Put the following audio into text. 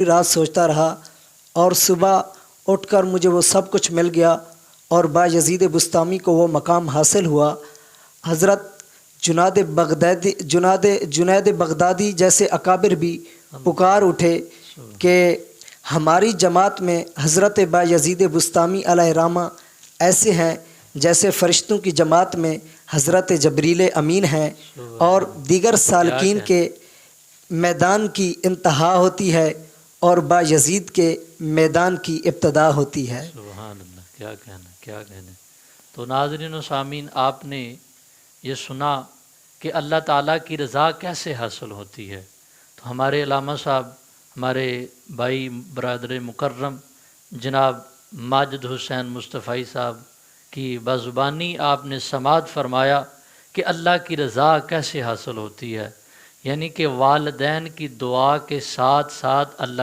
رات سوچتا رہا اور صبح اٹھ کر مجھے وہ سب کچھ مل گیا اور بایزید بسطامی کو وہ مقام حاصل ہوا۔ حضرت جنید بغدادی جیسے اکابر بھی پکار اٹھے کہ ہماری جماعت میں حضرت بایزید بسطامی علیہ رحمہ ایسے ہیں جیسے فرشتوں کی جماعت میں حضرت جبریل امین ہیں، اور دیگر سالکین کے میدان کی انتہا ہوتی ہے اور بایزید کے میدان کی ابتدا ہوتی ہے۔ سبحان اللہ، کیا کہنا کیا کہنا۔ تو ناظرین و سامعین، آپ نے یہ سنا کہ اللہ تعالیٰ کی رضا کیسے حاصل ہوتی ہے۔ تو ہمارے علامہ صاحب، ہمارے بھائی برادر مکرم جناب ماجد حسین مصطفی صاحب کی بازبانی آپ نے سماعت فرمایا کہ اللہ کی رضا کیسے حاصل ہوتی ہے، یعنی کہ والدین کی دعا کے ساتھ ساتھ اللہ